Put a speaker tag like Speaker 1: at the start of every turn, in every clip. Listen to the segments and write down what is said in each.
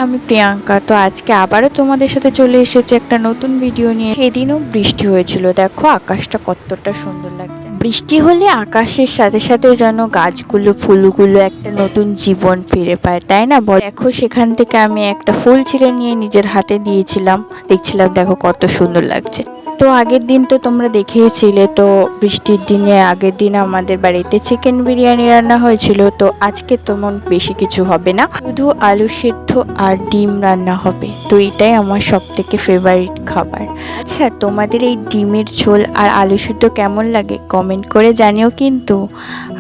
Speaker 1: আমি প্রিয়াঙ্কা। তো আজকে আবারও তোমাদের সাথে চলে এসেছি একটা নতুন ভিডিও নিয়ে। সেদিনও বৃষ্টি হয়েছিল, দেখো আকাশটা কতটা সুন্দর লাগছে। বৃষ্টি হলে আকাশের সাথে সাথে যেন গাছগুলো ফুলগুলো একটা নতুন জীবন ফিরে পায়, তাই না বল? দেখো সেখান থেকে আমি একটা ফুল ছিঁড়ে নিয়ে নিজের হাতে দিয়েছিলাম, দেখছিলাম দেখো কত সুন্দর লাগছে। তো আগের দিন তো তোমরা দেখেইছিলে, তো বৃষ্টির দিনে আগের দিন আমাদের বাড়িতে চিকেন বিরিয়ানি রান্না হয়েছিল। তো আজকে তেমন বেশি কিছু হবে না, শুধু আলু সিদ্ধ আর ডিম রান্না হবে। তো এটাই আমার সব থেকে ফেভারিট খাবার। আচ্ছা, তোমাদের এই ডিমের ঝোল আর আলু সিদ্ধ কেমন লাগে কমেন্ট করে জানিও কিন্তু।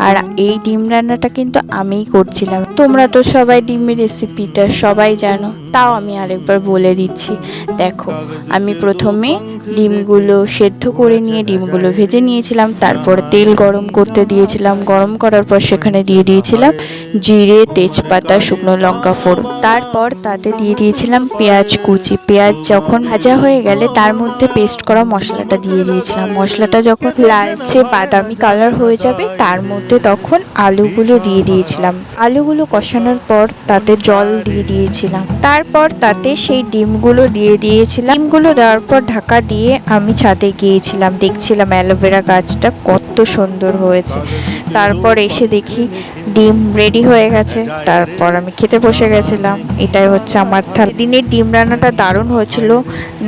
Speaker 1: আর এই ডিম রান্নাটা কিন্তু আমিই করছিলাম। তোমরা তো সবাই ডিমের রেসিপিটা সবাই জানো, তাও আমি আরেকবার বলে দিচ্ছি। দেখো, আমি প্রথমে ডিমগুলো সেদ্ধ করে নিয়ে ডিমগুলো ভেজে নিয়েছিলাম, তারপর তেল গরম করতে দিয়েছিলাম। গরম করার পর সেখানে দিয়ে দিয়েছিলাম জিরে, তেজপাতা, শুকনো লঙ্কা ফোড়ন। তারপর তাতে দিয়ে দিয়েছিলাম পেঁয়াজ কুচি। পেঁয়াজ যখন ভাজা হয়ে গেলে তার মধ্যে পেস্ট করা মশলাটা দিয়ে দিয়েছিলাম। মশলাটা যখন লালচে বাদামি কালার হয়ে যাবে তার মধ্যে তখন আলুগুলো দিয়ে দিয়েছিলাম। আলুগুলো কষানোর পর তাতে জল দিয়ে দিয়েছিলাম। তারপর তাতে সেই ডিমগুলো দিয়ে দিয়েছিলাম। ডিমগুলো দেওয়ার পর ঢাকা দিয়ে আমি ছাদে গিয়েছিলাম, দেখছিলাম অ্যালোভেরা গাছটা কত সুন্দর হয়েছে। তারপর এসে দেখি ডিম রেডি হয়ে গেছে, তারপর আমি খেতে বসে গেছিলাম। এটাই হচ্ছে আমার থাল। দিনের ডিম রান্নাটা দারুণ হয়েছিল।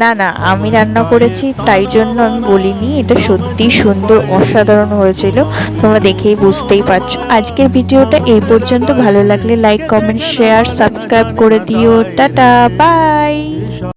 Speaker 1: না না, আমি রান্না করেছি তাই জন্য আমি বলিনি, এটা সত্যি সুন্দর অসাধারণ হয়েছিল। তোমরা দেখেই বুঝতেই পারছো। আজকের ভিডিওটা এই পর্যন্ত। ভালো লাগলে লাইক, কমেন্ট, শেয়ার, সাবস্ক্রাইব করে দিও। Tata, by.